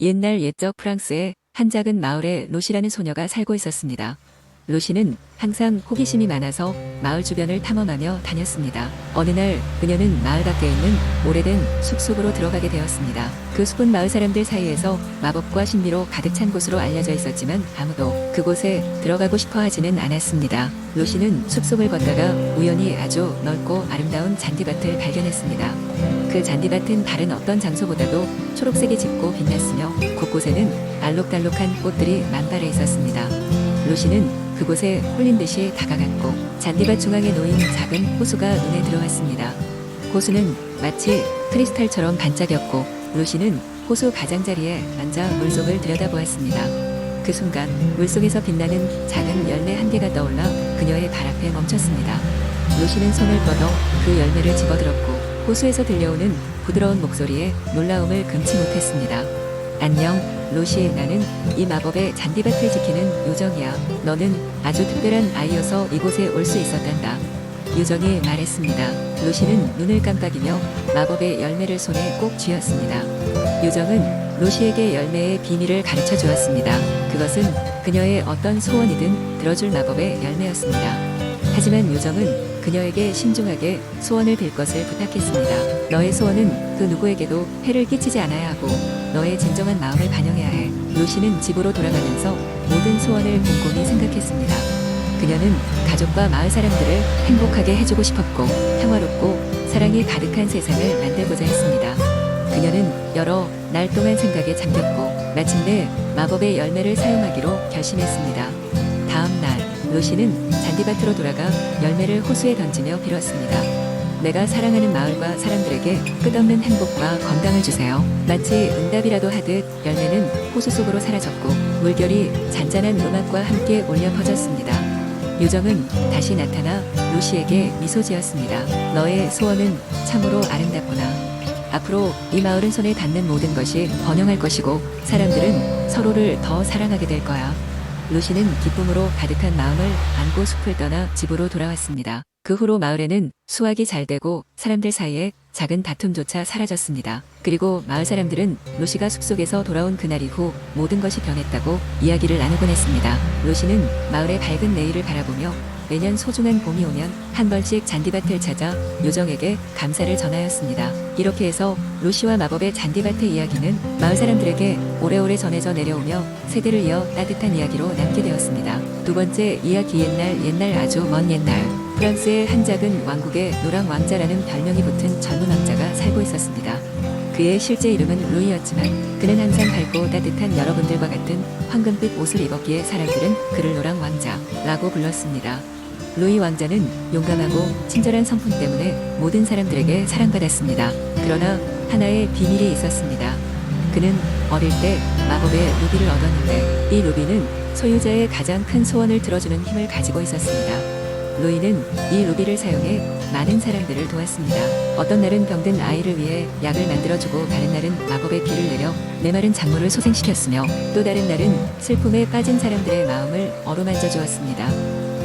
옛날 옛적 프랑스의 한 작은 마을에 로시라는 소녀가 살고 있었습니다. 로시는 항상 호기심이 많아서 마을 주변을 탐험하며 다녔습니다. 어느 날 그녀는 마을 밖에 있는 오래된 숲속으로 들어가게 되었습니다. 그 숲은 마을 사람들 사이에서 마법과 신비로 가득 찬 곳으로 알려져 있었지만 아무도 그곳에 들어가고 싶어 하지는 않았습니다. 로시는 숲속을 걷다가 우연히 아주 넓고 아름다운 잔디밭을 발견했습니다. 그 잔디밭은 다른 어떤 장소보다도 초록색이 짙고 빛났으며 곳곳에는 알록달록한 꽃들이 만발해 있었습니다. 로시는 그곳에 홀린 듯이 다가갔고 잔디밭 중앙에 놓인 작은 호수가 눈에 들어왔습니다. 호수는 마치 크리스탈처럼 반짝였고 로시는 호수 가장자리에 앉아 물속을 들여다보았습니다. 그 순간 물속에서 빛나는 작은 열매 한 개가 떠올라 그녀의 발 앞에 멈췄습니다. 로시는 손을 뻗어 그 열매를 집어들었고 호수에서 들려오는 부드러운 목소리에 놀라움을 금치 못했습니다. 안녕, 로시. 나는 이 마법의 잔디밭을 지키는 요정이야. 너는 아주 특별한 아이여서 이곳에 올 수 있었단다. 요정이 말했습니다. 로시는 눈을 깜빡이며 마법의 열매를 손에 꼭 쥐었습니다. 요정은 로시에게 열매의 비밀을 가르쳐 주었습니다. 그것은 그녀의 어떤 소원이든 들어줄 마법의 열매였습니다. 하지만 요정은 그녀에게 신중하게 소원을 빌 것을 부탁했습니다. 너의 소원은 그 누구에게도 해를 끼치지 않아야 하고 너의 진정한 마음을 반영해야 해. 로시는 집으로 돌아가면서 모든 소원을 곰곰이 생각했습니다. 그녀는 가족과 마을 사람들을 행복하게 해주고 싶었고 평화롭고 사랑이 가득한 세상을 만들고자 했습니다. 그녀는 여러 날 동안 생각에 잠겼고 마침내 마법의 열매를 사용하기로 결심했습니다. 다음 날 로시는 잔디밭으로 돌아가 열매를 호수에 던지며 빌었습니다. 내가 사랑하는 마을과 사람들에게 끝없는 행복과 건강을 주세요. 마치 응답이라도 하듯 열매는 호수 속으로 사라졌고 물결이 잔잔한 음악과 함께 울려 퍼졌습니다. 요정은 다시 나타나 로시에게 미소 지었습니다. 너의 소원은 참으로 아름답구나. 앞으로 이 마을은 손에 닿는 모든 것이 번영할 것이고 사람들은 서로를 더 사랑하게 될 거야. 로시는 기쁨으로 가득한 마음을 안고 숲을 떠나 집으로 돌아왔습니다. 그 후로 마을에는 수확이 잘 되고 사람들 사이에 작은 다툼조차 사라졌습니다. 그리고 마을 사람들은 로시가 숲속에서 돌아온 그날 이후 모든 것이 변했다고 이야기를 나누곤 했습니다. 로시는 마을의 밝은 내일을 바라보며 매년 소중한 봄이 오면 한 번씩 잔디밭을 찾아 요정에게 감사를 전하였습니다. 이렇게 해서 로시와 마법의 잔디밭의 이야기는 마을 사람들에게 오래오래 전해져 내려오며 세대를 이어 따뜻한 이야기로 남게 되었습니다. 두 번째 이야기 옛날 아주 먼 옛날 프랑스의 한 작은 왕국에 노랑 왕자라는 별명이 붙은 젊은 왕자가 살고 있었습니다. 그의 실제 이름은 루이였지만 그는 항상 밝고 따뜻한 여러분들과 같은 황금빛 옷을 입었기에 사람들은 그를 노랑 왕자라고 불렀습니다. 루이 왕자는 용감하고 친절한 성품 때문에 모든 사람들에게 사랑받았습니다. 그러나 하나의 비밀이 있었습니다. 그는 어릴 때 마법의 루비를 얻었는데 이 루비는 소유자의 가장 큰 소원을 들어주는 힘을 가지고 있었습니다. 루이는 이 루비를 사용해 많은 사람들을 도왔습니다. 어떤 날은 병든 아이를 위해 약을 만들어주고 다른 날은 마법의 비를 내려 메마른 작물을 소생시켰으며 또 다른 날은 슬픔에 빠진 사람들의 마음을 어루만져 주었습니다.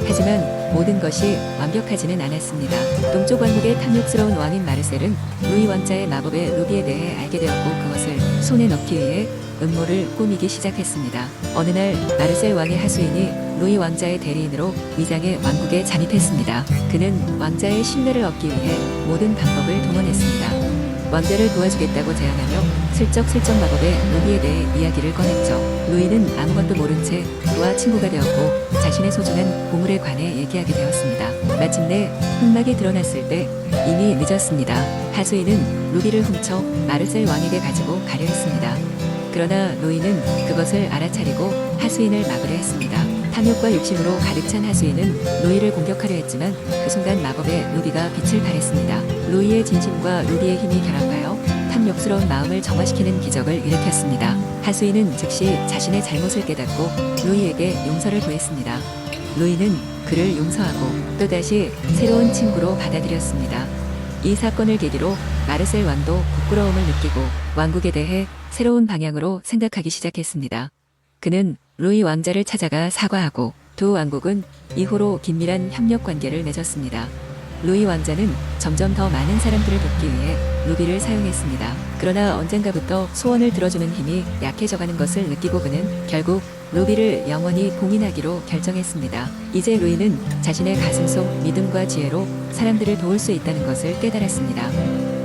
하지만 모든 것이 완벽하지는 않았습니다. 동쪽 왕국의 탐욕스러운 왕인 마르셀은 루이 왕자의 마법의 루비에 대해 알게 되었고 그것을 손에 넣기 위해 음모를 꾸미기 시작했습니다. 어느 날 마르셀 왕의 하수인이 루이 왕자의 대리인으로 위장해 왕국에 잠입했습니다. 그는 왕자의 신뢰를 얻기 위해 모든 방법을 동원했습니다. 왕자를 도와주겠다고 제안하며 슬쩍슬쩍 마법의 루비에 대해 이야기를 꺼냈죠. 루이는 아무것도 모른 채 그와 친구가 되었고 자신의 소중한 보물에 관해 얘기하게 되었습니다. 마침내 흑막이 드러났을 때 이미 늦었습니다. 하수인은 루비를 훔쳐 마르셀 왕에게 가지고 가려 했습니다. 그러나 루이는 그것을 알아차리고 하수인을 막으려 했습니다. 탐욕과 욕심으로 가득 찬 하수인은 루이를 공격하려 했지만 그 순간 마법의 루비가 빛을 발했습니다. 루이의 진심과 루비의 힘이 결합하여 탐욕스러운 마음을 정화시키는 기적을 일으켰습니다. 하수인은 즉시 자신의 잘못을 깨닫고 루이에게 용서를 구했습니다. 루이는 그를 용서하고 또다시 새로운 친구로 받아들였습니다. 이 사건을 계기로 마르셀 왕도 부끄러움을 느끼고 왕국에 대해 새로운 방향으로 생각하기 시작했습니다. 그는 루이 왕자를 찾아가 사과하고 두 왕국은 이후로 긴밀한 협력 관계를 맺었습니다. 루이 왕자는 점점 더 많은 사람들을 돕기 위해 루비를 사용했습니다. 그러나 언젠가부터 소원을 들어주는 힘이 약해져가는 것을 느끼고 그는 결국 루비를 영원히 봉인하기로 결정했습니다. 이제 루이는 자신의 가슴 속 믿음과 지혜로 사람들을 도울 수 있다는 것을 깨달았습니다.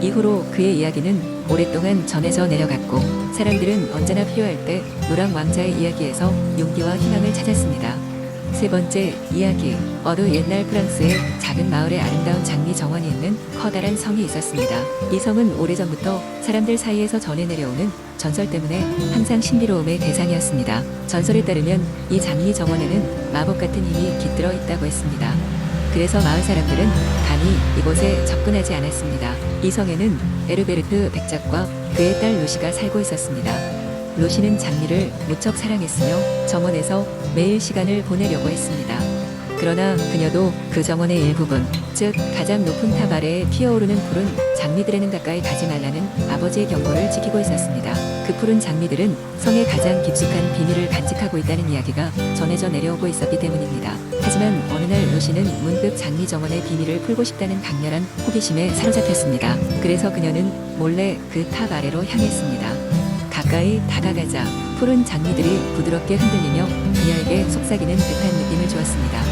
이후로 그의 이야기는 오랫동안 전해져 내려갔고 사람들은 언제나 필요할 때 노랑 왕자의 이야기에서 용기와 희망을 찾았습니다. 세 번째 이야기. 어느 옛날 프랑스의 작은 마을에 아름다운 장미 정원이 있는 커다란 성이 있었습니다. 이 성은 오래전부터 사람들 사이에서 전해 내려오는 전설 때문에 항상 신비로움의 대상이었습니다. 전설에 따르면 이 장미 정원에는 마법 같은 힘이 깃들어 있다고 했습니다. 그래서 마을 사람들은 감히 이곳에 접근하지 않았습니다. 이 성에는 에르베르트 백작과 그의 딸 루시가 살고 있었습니다. 루시는 장미를 무척 사랑했으며 정원에서 매일 시간을 보내려고 했습니다. 그러나 그녀도 그 정원의 일부분, 즉 가장 높은 탑 아래에 피어오르는 푸른 장미들에는 가까이 가지 말라는 아버지의 경고를 지키고 있었습니다. 그 푸른 장미들은 성의 가장 깊숙한 비밀을 간직하고 있다는 이야기가 전해져 내려오고 있었기 때문입니다. 하지만 어느 날 루시는 문득 장미 정원의 비밀을 풀고 싶다는 강렬한 호기심에 사로잡혔습니다. 그래서 그녀는 몰래 그 탑 아래로 향했습니다. 가까이 다가가자 푸른 장미들이 부드럽게 흔들리며 그녀에게 속삭이는 듯한 느낌을 주었습니다.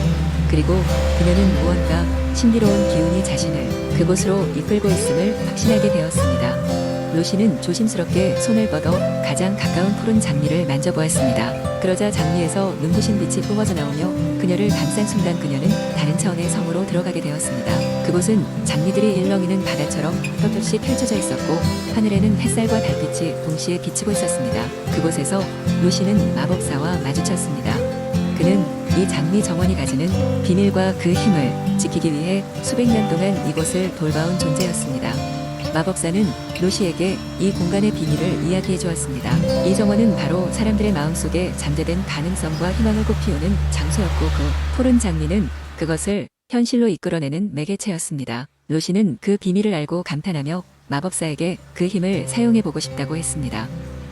그리고 그녀는 무언가 신비로운 기운이 자신을 그곳으로 이끌고 있음을 확신하게 되었습니다. 루시는 조심스럽게 손을 뻗어 가장 가까운 푸른 장미를 만져보았습니다. 그러자 장미에서 눈부신 빛이 뿜어져 나오며 그녀를 감싼 순간 그녀는 다른 차원의 성으로 들어가게 되었습니다. 그곳은 장미들이 일렁이는 바다처럼 떳떳이 펼쳐져 있었고 하늘에는 햇살과 달빛이 동시에 비치고 있었습니다. 그곳에서 루시는 마법사와 마주쳤습니다. 그는 이 장미 정원이 가지는 비밀과 그 힘을 지키기 위해 수백 년 동안 이곳을 돌봐온 존재였습니다. 마법사는 루시에게 이 공간의 비밀을 이야기해 주었습니다. 이 정원은 바로 사람들의 마음속에 잠재된 가능성과 희망을 꽃피우는 장소였고 그 푸른 장미는 그것을 현실로 이끌어내는 매개체였습니다. 루시는 그 비밀을 알고 감탄하며 마법사에게 그 힘을 사용해보고 싶다고 했습니다.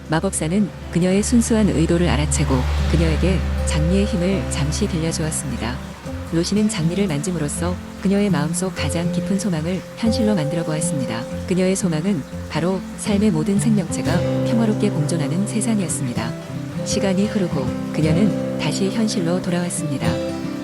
마법사는 그녀의 순수한 의도를 알아채고 그녀에게 장미의 힘을 잠시 빌려주었습니다. 루시는 장미를 만짐으로써 그녀의 마음속 가장 깊은 소망을 현실로 만들어 보았습니다. 그녀의 소망은 바로 삶의 모든 생명체가 평화롭게 공존하는 세상이었습니다. 시간이 흐르고 그녀는 다시 현실로 돌아왔습니다.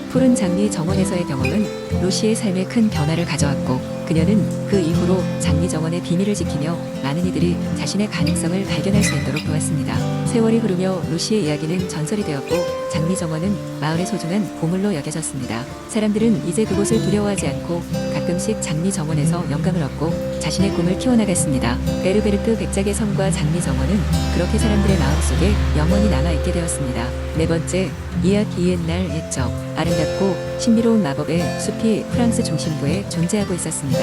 푸른 장미 정원에서의 경험은 루시의 삶에 큰 변화를 가져왔고 그녀는 그 이후로 장미 정원의 비밀을 지키며 많은 이들이 자신의 가능성을 발견할 수 있도록 도왔습니다. 세월이 흐르며 루시의 이야기는 전설이 되었고 장미 정원은 마을의 소중한 보물로 여겨졌습니다. 사람들은 이제 그곳을 두려워하지 않고 가끔씩 장미 정원에서 영감을 얻고 자신의 꿈을 키워나갔습니다. 에르베르트 백작의 성과 장미 정원은 그렇게 사람들의 마음속에 영원히 남아있게 되었습니다. 네 번째, 이야기 옛날 옛적. 아름답고 신비로운 마법의 숲이 프랑스 중심부에 존재하고 있었습니다.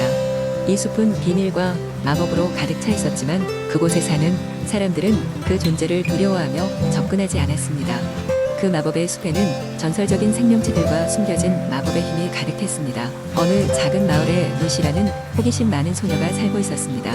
이 숲은 비밀과 마법으로 가득 차 있었지만 그곳에 사는 사람들은 그 존재를 두려워하며 접근하지 않았습니다. 그 마법의 숲에는 전설적인 생명체들과 숨겨진 마법의 힘이 가득했습니다. 어느 작은 마을에 루시라는 호기심 많은 소녀가 살고 있었습니다.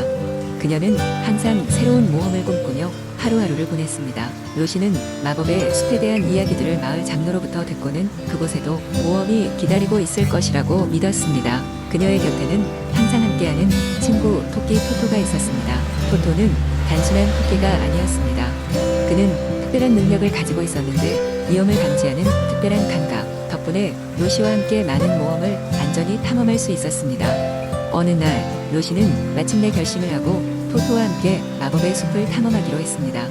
그녀는 항상 새로운 모험을 꿈꾸며 하루하루를 보냈습니다. 루시는 마법의 숲에 대한 이야기들을 마을 장로로부터 듣고는 그곳에도 모험이 기다리고 있을 것이라고 믿었습니다. 그녀의 곁에는 항상 함께하는 친구 토끼 토토가 있었습니다. 토토는 단순한 토끼가 아니었습니다. 그는 특별한 능력을 가지고 있었는데 위험을 감지하는 특별한 감각 덕분에 루시와 함께 많은 모험을 안전히 탐험할 수 있었습니다. 어느 날 루시는 마침내 결심을 하고 토토와 함께 마법의 숲을 탐험하기로 했습니다.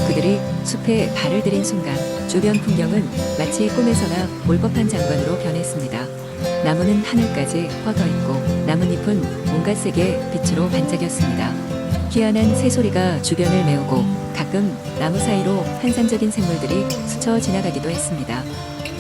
그들이 숲에 발을 들인 순간 주변 풍경은 마치 꿈에서나 올 법한 장관으로 변했습니다. 나무는 하늘까지 뻗어있고 나뭇잎은 온갖 색의 빛으로 반짝였습니다. 희한한 새소리가 주변을 메우고 가끔 나무 사이로 환상적인 생물들이 스쳐 지나가기도 했습니다.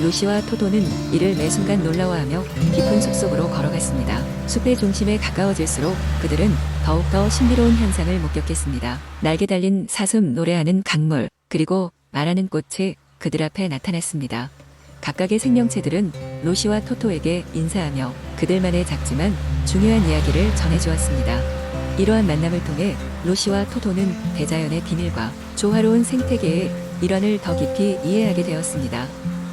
루시와 토토는 이를 매 순간 놀라워하며 깊은 숲속으로 걸어갔습니다. 숲의 중심에 가까워질수록 그들은 더욱더 신비로운 현상을 목격했습니다. 날개 달린 사슴, 노래하는 강물, 그리고 말하는 꽃이 그들 앞에 나타났습니다. 각각의 생명체들은 루시와 토토에게 인사하며 그들만의 작지만 중요한 이야기를 전해주었습니다. 이러한 만남을 통해 루시와 토토는 대자연의 비밀과 조화로운 생태계의 일환을 더 깊이 이해하게 되었습니다.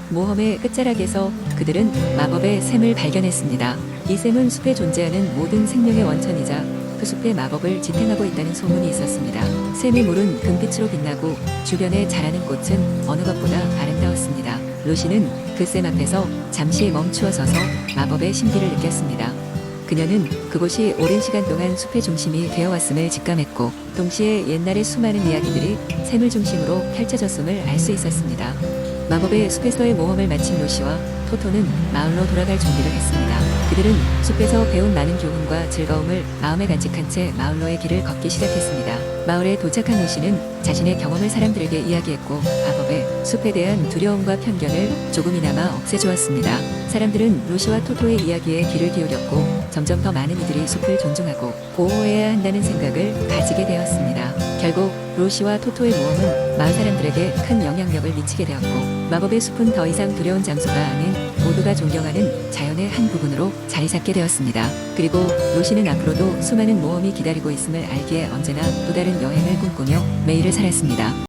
모험의 끝자락에서 그들은 마법의 샘을 발견했습니다. 이 샘은 숲에 존재하는 모든 생명의 원천이자 그 숲의 마법을 지탱하고 있다는 소문이 있었습니다. 샘의 물은 금빛으로 빛나고 주변에 자라는 꽃은 어느 것보다 아름다웠습니다. 로시는 그 샘 앞에서 잠시 멈추어 서서 마법의 신비를 느꼈습니다. 그녀는 그곳이 오랜 시간 동안 숲의 중심이 되어왔음을 직감했고 동시에 옛날의 수많은 이야기들이 샘을 중심으로 펼쳐졌음을 알 수 있었습니다. 마법의 숲에서의 모험을 마친 로시와 토토는 마을로 돌아갈 준비를 했습니다. 그들은 숲에서 배운 많은 교훈과 즐거움을 마음에 간직한 채 마을로의 길을 걷기 시작했습니다. 마을에 도착한 로시는 자신의 경험을 사람들에게 이야기했고 마법의 숲에 대한 두려움과 편견을 조금이나마 없애주었습니다. 사람들은 로시와 토토의 이야기에 귀를 기울였고 점점 더 많은 이들이 숲을 존중하고 보호해야 한다는 생각을 가지게 되었습니다. 결국 로시와 토토의 모험은 마을 사람들에게 큰 영향력을 미치게 되었고 마법의 숲은 더 이상 두려운 장소가 아닌 모두가 존경하는 자연의 한 부분으로 자리 잡게 되었습니다. 그리고 로시는 앞으로도 수많은 모험이 기다리고 있음을 알기에 언제나 또 다른 여행을 꿈꾸며 매일을 살았습니다.